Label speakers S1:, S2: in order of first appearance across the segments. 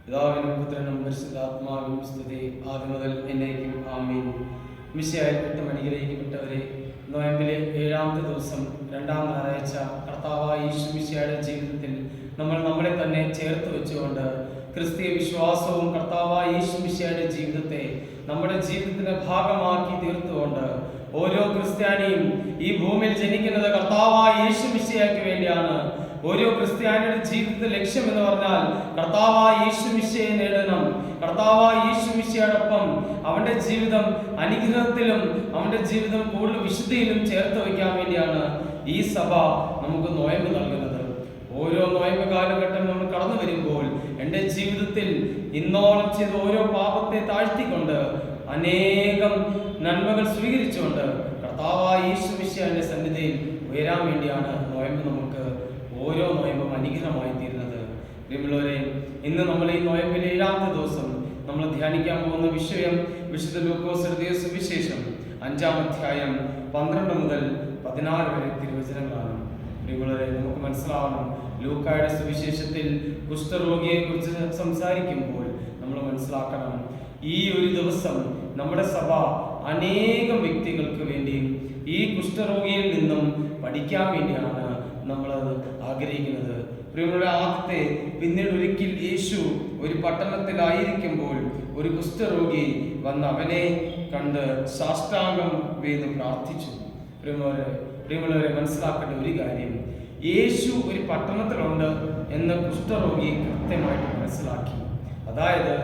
S1: പിതാവിനും പുത്രനും പരിശുദ്ധാത്മാവിനും സ്തുതി ആദ്യം മുതൽ എന്നേക്കും ആമീൻ. മിശിഹായിൽ അനുഗ്രഹിക്കപ്പെട്ടവരെ, നോയമ്പിലെ 7ാമത്തെ ദിവസം 2ാം ഞായറാഴ്ച കർത്താവായ യേശു മിശിഹായുടെ ജീവിതത്തിൽ നമ്മൾ നമ്മളെ തന്നെ ചേർത്ത് വെച്ചുകൊണ്ട് ക്രിസ്തീയ വിശ്വാസവും കർത്താവായ യേശു മിശിഹായുടെ ജീവിതത്തെ നമ്മുടെ ജീവിതത്തിന്റെ ഭാഗമാക്കി തീർത്തുകൊണ്ട് ഓരോ ക്രിസ്ത്യാനിയും ഈ ഭൂമിയിൽ ജനിക്കുന്നത് കർത്താവായ യേശു മിശിഹായ്ക്ക് വേണ്ടിയാണ്. ഓരോ ക്രിസ്ത്യാനിയുടെ ജീവിതത്തിന്റെ ലക്ഷ്യം എന്ന് പറഞ്ഞാൽ കർത്താവായ യേശു മിശിഹായെ നേടണം. കർത്താവായ യേശു മിശിഹായോടൊപ്പം അവന്റെ ജീവിതം അനുഗ്രഹത്തിലും അവന്റെ ജീവിതം കൂടുതൽ വിശുദ്ധിയിലും ചേർത്ത് വയ്ക്കാൻ വേണ്ടിയാണ് ഈ സഭ നമുക്ക് നോയമ്പ് നൽകുന്നത്. ഓരോ നോയമ്പ് കാലഘട്ടം നമ്മൾ കടന്നു വരുമ്പോൾ എൻ്റെ ജീവിതത്തിൽ ഇന്നോളം ചെയ്ത ഓരോ പാപത്തെ താഴ്ത്തിക്കൊണ്ട് അനേകം നന്മകൾ സ്വീകരിച്ചുകൊണ്ട് കർത്താവായ യേശു മിശിഹായുടെ സന്നിധിയിൽ ഉയരാൻ വേണ്ടിയാണ് നോയമ്പ് നമുക്ക് ഓരോ നോയമ്പും അനുഗ്രഹമായി തീരുന്നത്. പ്രിയമുള്ളവരെ, ഇന്ന് നമ്മൾ ഈ നോയമ്പിലെ 7ാമത്തെ ദിവസം നമ്മൾ ധ്യാനിക്കാൻ പോകുന്ന വിഷയം വിശുദ്ധ ലൂക്കോസ് എഴുതിയ സുവിശേഷം 5-ാം അധ്യായം 12 മുതൽ 16 വരെ തിരുവചനങ്ങളാണ്. പ്രിയമുള്ളവരെ, നമുക്ക് മനസ്സിലാവണം, ലൂക്കായുടെ സുവിശേഷത്തിൽ കുഷ്ഠരോഗിയെ കുറിച്ച് സംസാരിക്കുമ്പോൾ നമ്മൾ മനസ്സിലാക്കണം, ഈ ഒരു ദിവസം നമ്മുടെ സഭ അനേകം വ്യക്തികൾക്ക് വേണ്ടിയും ഈ കുഷ്ഠരോഗിയിൽ നിന്നും പഠിക്കാൻ വേണ്ടിയാണ് നമ്മൾ ആഗ്രഹിക്കുന്നത്. പ്രിയമുള്ള, ആദ്യത്തെ പിന്നീട് ഒരിക്കൽ യേശു ഒരു പട്ടണത്തിലായിരിക്കുമ്പോൾ ഒരു കുഷ്ഠരോഗി വന്ന് അവനെ കണ്ട് സാഷ്ടാംഗം വീണ് പ്രാർത്ഥിച്ചു. പ്രിയമുള്ളവരെ, മനസ്സിലാക്കേണ്ട ഒരു കാര്യം, യേശു ഒരു പട്ടണത്തിലുണ്ട് എന്ന് കുഷ്ഠരോഗി കൃത്യമായിട്ട് മനസ്സിലാക്കി. അതായത്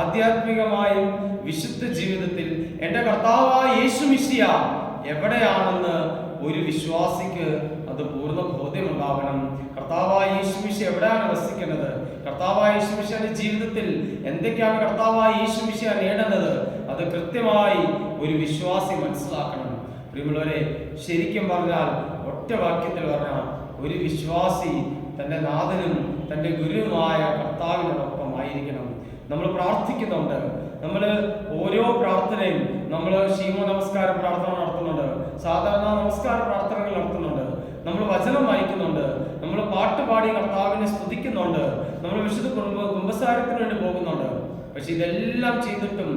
S1: ആധ്യാത്മികമായും വിശുദ്ധ ജീവിതത്തിൽ എൻ്റെ കർത്താവായ യേശു മിശിഹാ എവിടെയാണെന്ന് ഒരു വിശ്വാസിക്ക് അത് പൂർണ്ണ ബോധ്യമുണ്ടാവണം. കർത്താവായ യേശു മിശിഹ എവിടെയാണ് വസിക്കുന്നത്, കർത്താവായ യേശു മിശിഹായുടെ ജീവിതത്തിൽ എന്തൊക്കെയാണ് കർത്താവായ യേശു മിശിഹ നേടുന്നത്, അത് കൃത്യമായി ഒരു വിശ്വാസി മനസ്സിലാക്കണം. പ്രിയമുള്ളവരെ, ശരിക്കും പറഞ്ഞാൽ, ഒറ്റ വാക്യത്തിൽ പറഞ്ഞാൽ, ഒരു വിശ്വാസി തൻ്റെ നാഥനും തൻ്റെ ഗുരുവുമായ കർത്താവിനോടൊപ്പം ആയിരിക്കണം. നമ്മൾ പ്രാർത്ഥിക്കുന്നുണ്ട്, നമ്മൾ ഓരോ പ്രാർത്ഥനയും നമ്മൾ ശീമോ നമസ്കാര പ്രാർത്ഥന നടത്തുന്നുണ്ട്, സാധാരണ നമസ്കാര പ്രാർത്ഥനകൾ നടത്തുന്നുണ്ട്, നമ്മൾ വചനം വായിക്കുന്നുണ്ട്, നമ്മൾ പാട്ടുപാടി കർത്താവിനെ സ്തുതിക്കുന്നുണ്ട്, നമ്മൾ വിശുദ്ധ കുമ്പസാരത്തിന് വേണ്ടി പോകുന്നുണ്ട്. പക്ഷെ ഇതെല്ലാം ചെയ്തിട്ടും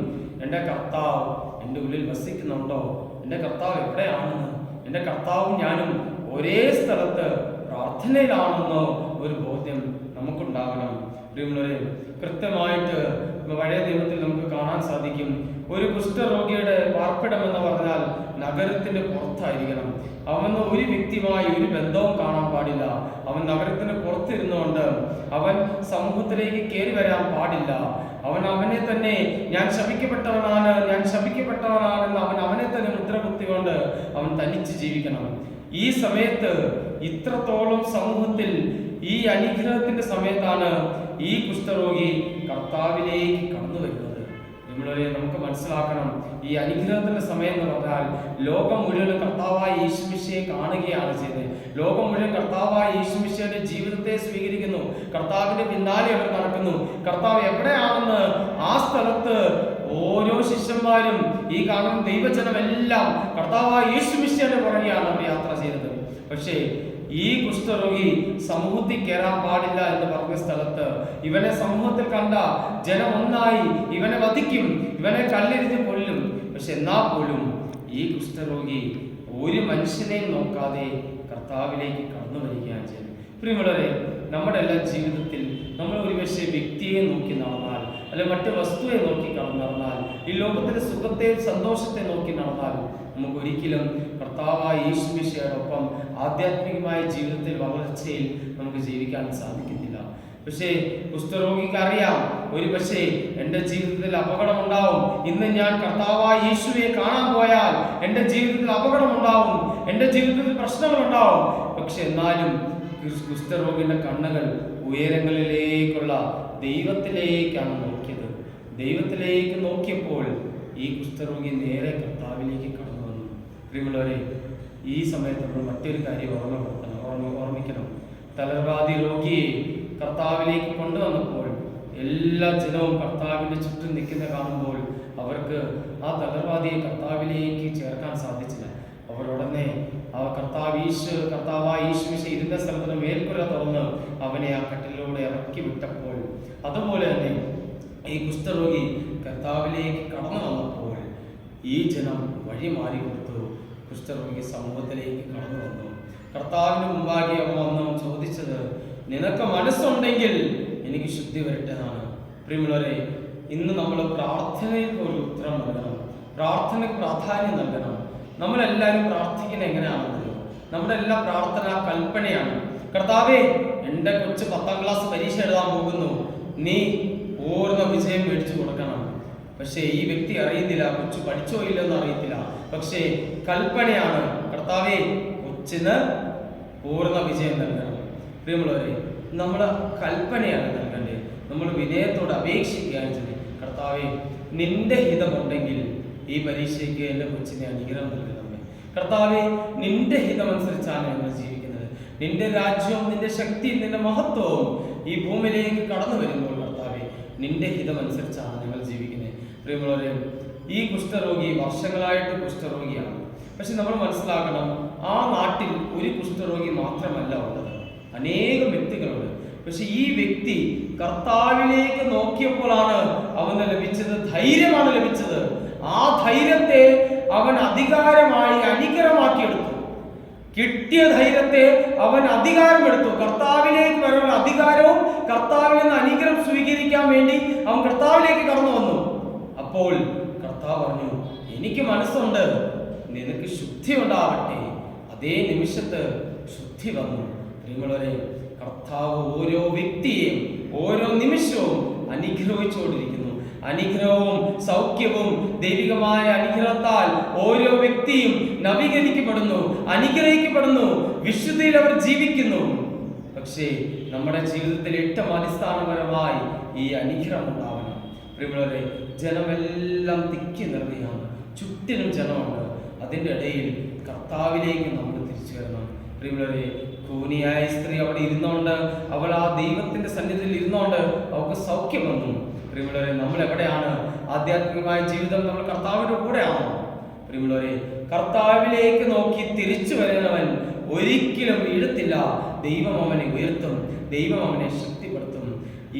S1: എൻ്റെ കർത്താവ് എൻ്റെ ഉള്ളിൽ വസിക്കുന്നുണ്ടോ, എൻ്റെ കർത്താവ് എവിടെയാണെന്ന്, എൻ്റെ കർത്താവും ഞാനും ഒരേ സ്ഥലത്ത് പ്രാർത്ഥനയിലാണെന്നോ ഒരു ബോധ്യം നമുക്കുണ്ടാകണം. പ്രിയമുള്ളവരെ, കൃത്യമായിട്ട് പഴയ നിയമത്തിൽ നമുക്ക് കാണാൻ സാധിക്കും, ഒരു കുഷ്ഠരോഗിയുടെ പാർപ്പിടം എന്ന് പറഞ്ഞാൽ നഗരത്തിന്റെ പുറത്തായിരിക്കണം. അവൻ ഒരു വ്യക്തിയുമായി ഒരു ബന്ധവും കാണാൻ പാടില്ല. അവൻ നഗരത്തിന് പുറത്തിരുന്നുകൊണ്ട് അവൻ സമൂഹത്തിലേക്ക് കയറി വരാൻ പാടില്ല. അവനെ തന്നെ ഞാൻ ശപിക്കപ്പെട്ടവനാണെന്ന് അവനെ തന്നെ മുദ്ര കുത്തിക്കൊണ്ട് അവൻ തനിച്ച് ജീവിക്കണം. ഈ സമയത്ത് ഇത്രത്തോളം സമൂഹത്തിൽ ഈ അനുഗ്രഹത്തിന്റെ സമയത്താണ് ഈ കുഷ്ഠരോഗി കർത്താവിലേക്ക് കടന്നു വരുന്നത്. നമ്മളെ നമുക്ക് മനസ്സിലാക്കണം, ഈ അനുഗ്രഹത്തിന്റെ സമയം എന്ന് പറഞ്ഞാൽ ലോകം മുഴുവൻ കർത്താവായ യേശു മിശിഹായെ കാണുകയാണ് ചെയ്തത്. ലോകം മുഴുവൻ കർത്താവായ യേശു മിശിഹായുടെ ജീവിതത്തെ സ്വീകരിക്കുന്നു, കർത്താവിന്റെ പിന്നാലെ അവർ നടക്കുന്നു. കർത്താവ് എവിടെയാണെന്ന് ആ സ്ഥലത്ത് ഓരോ ശിഷ്യന്മാരും ഈ കാണുന്ന ദൈവജനമെല്ലാം കർത്താവായ യേശു മിശിഹായുടെ പുറകെയാണ് അവർ യാത്ര ചെയ്തത്. പക്ഷേ ഈ കുഷ്ഠരോഗി സമൂഹത്തിൽ കയറാൻ പാടില്ല എന്ന് പറഞ്ഞ സ്ഥലത്ത് ഇവനെ സമൂഹത്തിൽ കണ്ട ജനം ഒന്നായി ഇവനെ വധിക്കും, ഇവനെ കല്ലെറിഞ്ഞ് കൊല്ലും. പക്ഷെ എന്നാൽ പോലും ഈ കുഷ്ഠരോഗി ഒരു മനുഷ്യനെയും നോക്കാതെ കർത്താവിലേക്ക് കടന്നു വരികയാണ് ചെയ്തത്. പ്രിയമുള്ളവരെ, നമ്മുടെ എല്ലാ ജീവിതത്തിൽ നമ്മൾ ഒരു പക്ഷേ വ്യക്തിയെ നോക്കി നടന്നാൽ, അല്ലെ മറ്റു വസ്തുവെ നോക്കി നടന്നാൽ, ഈ ലോകത്തിന്റെ സുഖത്തെയും സന്തോഷത്തെ നോക്കി നടന്നാൽ നമുക്ക് ഒരിക്കലും കർത്താവായ യേശു മിശിഹായോടൊപ്പം ആധ്യാത്മികമായ ജീവിതത്തിൽ വളർച്ചയിൽ നമുക്ക് ജീവിക്കാൻ സാധിക്കത്തില്ല. പക്ഷേ കുഷ്ഠരോഗിക്ക് അറിയാം, ഒരു പക്ഷേ എൻ്റെ ജീവിതത്തിൽ അപകടമുണ്ടാവും, ഇന്ന് ഞാൻ കർത്താവായ യേശുവെ കാണാൻ പോയാൽ എൻ്റെ ജീവിതത്തിൽ അപകടമുണ്ടാവും, എൻ്റെ ജീവിതത്തിൽ പ്രശ്നങ്ങളുണ്ടാവും. പക്ഷെ എന്നാലും കുഷ്ഠരോഗിയുടെ കണ്ണുകൾ ഉയരങ്ങളിലേക്കുള്ള ദൈവത്തിലേക്കാണ് നോക്കിയത്. ദൈവത്തിലേക്ക് നോക്കിയപ്പോൾ ഈ കുഷ്ഠരോഗി നേരെ കർത്താവിലേക്ക് കടന്നു വന്നു. പ്രിയമുള്ളവരെ, ഈ സമയത്ത് നമ്മൾ മറ്റൊരു കാര്യം ഓർമ്മിക്കണം. തളർവാദി രോഗിയെ കർത്താവിലേക്ക് കൊണ്ടുവന്നപ്പോൾ എല്ലാ ജനവും കർത്താവിന്റെ ചുറ്റും നിൽക്കുന്ന കാണുമ്പോൾ അവർക്ക് ആ തളർവാദിയെ കർത്താവിലേക്ക് ചേർക്കാൻ സാധിച്ചില്ല. അവർ ഉടനെ ആ കർത്താവായ യേശുമിശിഹ ഇരുന്ന സ്ഥലത്തിന് മേൽക്കുര തുറന്ന് അവനെ ആ കട്ടിലൂടെ ഇറക്കി വിട്ടപ്പോൾ, അതുപോലെ തന്നെ ഈ കുഷ്ഠരോഗി കർത്താവിലേക്ക് കടന്നു വന്നപ്പോൾ ഈ ജനം വഴി മാറി കൊടുത്തു. കുഷ്ഠരോഗി സമൂഹത്തിലേക്ക് കടന്നു വന്നു. കർത്താവിന് മുമ്പാകെ അവൻ വന്ന് ചോദിച്ചത്, നിനക്ക് മനസ്സുണ്ടെങ്കിൽ എനിക്ക് ശുദ്ധി വരട്ടെന്നാണ്. പ്രിയമുള്ളവരെ, ഇന്ന് നമ്മൾ പ്രാർത്ഥനയ്ക്ക് ഒരു ഉത്തരം നൽകണം, പ്രാർത്ഥനയ്ക്ക് പ്രാധാന്യം നൽകണം. നമ്മളെല്ലാവരും പ്രാർത്ഥിക്കുന്നത് എങ്ങനെയാണെന്നല്ലോ, നമ്മുടെ എല്ലാ പ്രാർത്ഥന കൽപ്പനയാണ്. കർത്താവേ, എൻ്റെ കൊച്ചു 10ാം ക്ലാസ് പരീക്ഷ എഴുതാൻ പോകുന്നു, നീ പൂർണ്ണ വിജയം മേടിച്ചു കൊടുക്കണം. പക്ഷേ ഈ വ്യക്തി അറിയുന്നില്ല, കൊച്ചു പഠിച്ചോ ഇല്ലെന്ന് അറിയത്തില്ല. പക്ഷേ കൽപ്പനയാണ്, കർത്താവേ കൊച്ചിന് പൂർണ്ണ വിജയം നൽകണം. പ്രിയമുള്ളവരെ, നമ്മുടെ കൽപ്പനയാണ് നൽകേണ്ടത്. നമ്മൾ വിനയത്തോട് അപേക്ഷിക്കുകയാണ്, കർത്താവേ നിന്റെ ഹിതമുണ്ടെങ്കിൽ ഈ പരീക്ഷയ്ക്ക് എൻ്റെ കൊച്ചിനെ അനുഗ്രഹം നൽകുന്നത്. കർത്താവേ, നിന്റെ ഹിതമനുസരിച്ചാണ് ഞങ്ങൾ ജീവിക്കുന്നത്. നിന്റെ രാജ്യവും നിന്റെ ശക്തിയും നിന്റെ മഹത്വവും ഈ ഭൂമിയിലേക്ക് കടന്നു വരുമ്പോൾ കർത്താവേ, നിന്റെ ഹിതമനുസരിച്ചാണ് ഞങ്ങൾ ജീവിക്കുന്നത്. പ്രിയമുള്ളവരെ, ഈ കുഷ്ഠരോഗി വർഷങ്ങളായിട്ട് കുഷ്ഠരോഗിയാണ്. പക്ഷെ നമ്മൾ മനസ്സിലാക്കണം, ആ നാട്ടിൽ ഒരു കുഷ്ഠരോഗി മാത്രമല്ല ഉള്ളത്, അനേകം വ്യക്തികളുണ്ട്. പക്ഷെ ഈ വ്യക്തി കർത്താവിലേക്ക് നോക്കിയപ്പോഴാണ് അവന് ലഭിച്ചത് ധൈര്യമാണ് ലഭിച്ചത്. ആ ധൈര്യത്തെ അവൻ അധികാരമായി അനുഗ്രഹമാക്കിയെടുത്തു. കിട്ടിയ ധൈര്യത്തെ അവൻ അധികാരമെടുത്തു. കർത്താവിലേക്ക് വരാനുള്ള അധികാരവും കർത്താവിൽ നിന്ന് അനുഗ്രഹം സ്വീകരിക്കാൻ വേണ്ടി അവൻ കർത്താവിലേക്ക് കടന്നു വന്നു. അപ്പോൾ കർത്താവ് പറഞ്ഞു, എനിക്ക് മനസ്സുണ്ട്, നിനക്ക് ശുദ്ധി ഉണ്ടാവട്ടെ. അതേ നിമിഷത്ത് ശുദ്ധി വന്നു. പ്രിയമുള്ളവരെ, കർത്താവ് ഓരോ വ്യക്തിയെയും ഓരോ നിമിഷവും അനുഗ്രഹിച്ചുകൊണ്ടിരിക്കുന്നു. അനുഗ്രഹവും സൗഖ്യവും ദൈവികമായ അനുഗ്രഹത്താൽ ഓരോ വ്യക്തിയും നവീകരിക്കപ്പെടുന്നു, അനുഗ്രഹിക്കപ്പെടുന്നു, വിശുദ്ധിയിൽ അവർ ജീവിക്കുന്നു. പക്ഷേ നമ്മുടെ ജീവിതത്തിൽ ഏറ്റവും അടിസ്ഥാനപരമായി ഈ അനുഗ്രഹം ഉണ്ടാവണം. പ്രിയമുള്ളവരെ, ജനമെല്ലാം തിക്കി നിറയാണ്, ചുറ്റിനും ജനമുണ്ട്. അതിൻ്റെ ഇടയിൽ കർത്താവിലേക്ക് നമ്മൾ തിരിച്ചു വരണം. പ്രിയമുള്ളവരെ, കൂനിയായ സ്ത്രീ അവിടെ ഇരുന്നോണ്ട്, അവൾ ആ ദൈവത്തിന്റെ സന്നിധിയിൽ ഇരുന്നോണ്ട് അവൾക്ക് സൗഖ്യം വന്നു. പ്രിയമുള്ളവരെ, നമ്മൾ എവിടെയാണ്? ആധ്യാത്മികമായ ജീവിതം നമ്മൾ കർത്താവിന്റെ കൂടെയാണോ? പ്രിയമുള്ളവരെ, കർത്താവിലേക്ക് നോക്കി തിരിച്ചു വരുന്നവൻ ഒരിക്കലും വീഴത്തില്ല. ദൈവം അവനെ ഉയർത്തും, ദൈവം അവനെ ശക്തിപ്പെടുത്തും.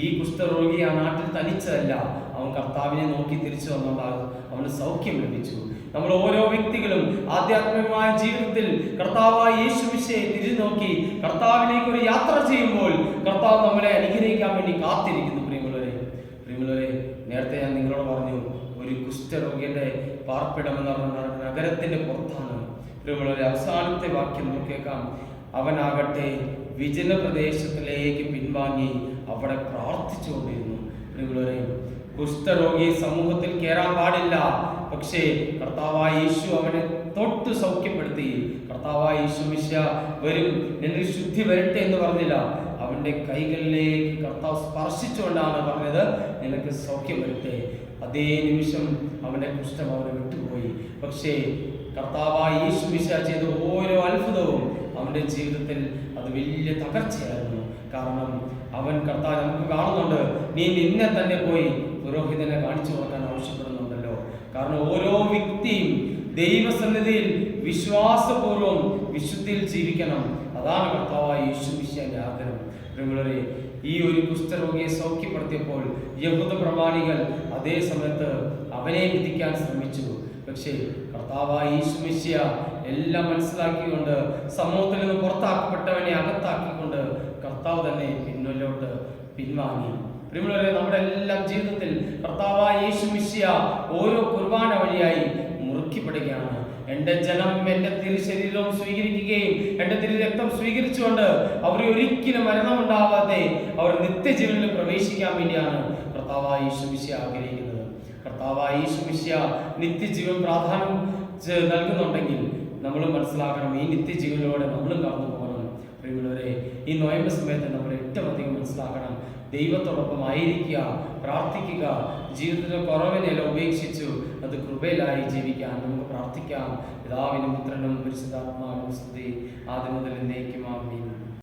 S1: ഈ കുഷ്ഠരോഗി ആ നാട്ടിൽ തനിച്ചതല്ല, അവൻ കർത്താവിനെ നോക്കി തിരിച്ചു വന്നുകൊണ്ടാകും അവന് സൗഖ്യം ലഭിച്ചു. നമ്മൾ ഓരോ വ്യക്തികളും ആധ്യാത്മികമായ ജീവിതത്തിൽ കർത്താവായ യേശുമിശിഹയെ തിരിഞ്ഞു നോക്കി കർത്താവിലേക്ക് ഒരു യാത്ര ചെയ്യുമ്പോൾ കർത്താവ് നമ്മളെ അനുഗ്രഹിക്കാൻ വേണ്ടി കാത്തിരിക്കുന്നു. പ്രിയമുള്ളവരെ, നേരത്തെ ഞാൻ നിങ്ങളോട് പറഞ്ഞു, ഒരു കുഷ്ഠരോഗിയുടെ പാർപ്പിടമെന്ന് പറഞ്ഞ നഗരത്തിന്റെ പുറത്താണ്. പ്രിയമുള്ളവരെ, അവസാനത്തെ വാക്യം നോക്കിയേക്കാം. അവനാകട്ടെ വിജന പ്രദേശത്തിലേക്ക് പിൻവാങ്ങി അവിടെ പ്രാർത്ഥിച്ചുകൊണ്ടിരുന്നു. പ്രിയമുള്ളവരെ, കുഷ്ഠരോഗി സമൂഹത്തിൽ കയറാൻ പാടില്ല. പക്ഷേ കർത്താവായ യേശു അവനെ തൊട്ട് സൗഖ്യപ്പെടുത്തി. കർത്താവായ യേശുമിശിഹ വരും, നിന്നിൽ ശുദ്ധി വരട്ടെ എന്ന് പറഞ്ഞില്ല, അവന്റെ കൈകളിലേക്ക് കർത്താവ് സ്പർശിച്ചുകൊണ്ടാണ് പറഞ്ഞത്, നിനക്ക് സൗഖ്യം വരട്ടെ. അതേ നിമിഷം അവന്റെ കുഷ്ഠം അവനെ വിട്ടുപോയി. പക്ഷേ കർത്താവായ യേശുമിശിഹ ചെയ്ത ഓരോ അത്ഭുതവും അവന്റെ ജീവിതത്തിൽ അത് വലിയ തകർച്ചയായിരുന്നു. കാരണം അവൻ കർത്താവ് നമുക്ക് കാണുന്നുണ്ട്, നീ നിന്നെ തന്നെ പോയി പുരോഹിതനെ കാണിച്ചു കൊടുക്കാൻ ആവശ്യപ്പെടുന്നുണ്ടല്ലോ. കാരണം ഓരോ വ്യക്തിയും ദൈവസന്നിധിയിൽ വിശ്വാസപൂർവ്വം വിശുദ്ധിയിൽ ജീവിക്കണം. അതാണ് കർത്താവായ യേശുമിശിഹയുടെ ആഗ്രഹം. പ്രിയമുള്ളവരെ, ഈ ഒരു കുഷ്ഠരോഗിയെ സൗഖ്യപ്പെടുത്തിയപ്പോൾ യഹൂദ പ്രമാണികൾ അതേ സമയത്ത് അവനെ വിധിക്കാൻ ശ്രമിച്ചു. പക്ഷേ കർത്താവായ യേശുമിശിഹ എല്ലാം മനസ്സിലാക്കിക്കൊണ്ട് സമൂഹത്തിൽ നിന്ന് പുറത്താക്കപ്പെട്ടവനെ അകത്താക്കിക്കൊണ്ട് കർത്താവ് തന്നെ പിന്നിലോട്ട് പിൻവാങ്ങി. പ്രിയമുള്ളവരെ, നമ്മുടെ എല്ലാം ജീവിതത്തിൽ കർത്താവായ യേശുമിശിഹ ഓരോ കുർബാന വഴിയായി മുറുക്കിപ്പെടുകയാണ്. എൻ്റെ ജനം എൻ്റെ തിരുശരീരവും സ്വീകരിക്കുകയും എൻ്റെ തിരുരക്തം സ്വീകരിച്ചുകൊണ്ട് അവർ ഒരിക്കലും മരണമുണ്ടാവാതെ അവർ നിത്യജീവനിൽ പ്രവേശിക്കാൻ വേണ്ടിയാണ് കർത്താവായ യേശുമിശിഹ ആഗ്രഹിക്കുന്നത്. കർത്താവായ യേശുമിശിഹ നിത്യജീവൻ പ്രാധാന്യം നൽകുന്നുണ്ടെങ്കിൽ നമ്മൾ മനസ്സിലാക്കണം, ഈ നിത്യജീവനിലൂടെ നമ്മളും കടന്നു പോകണം. പ്രിയമുള്ളവരെ, ഈ നൊയമ്പ് സമയത്ത് നമ്മൾ ഏറ്റവും അധികം മനസ്സിലാക്കണം, ദൈവത്തോടൊപ്പം ആയിരിക്കുക, പ്രാർത്ഥിക്കുക. ജീവിതത്തിലെ കുറവിനെല്ലാം ഉപേക്ഷിച്ചു അത് കൃപയിലായി ജീവിക്കാൻ നമുക്ക് പ്രാർത്ഥിക്കാം. പിതാവിനും പുത്രനും പരിശുദ്ധാത്മാവിനും സ്തുതി, ആദ്യം മുതൽ എന്നേക്കും ആമേൻ.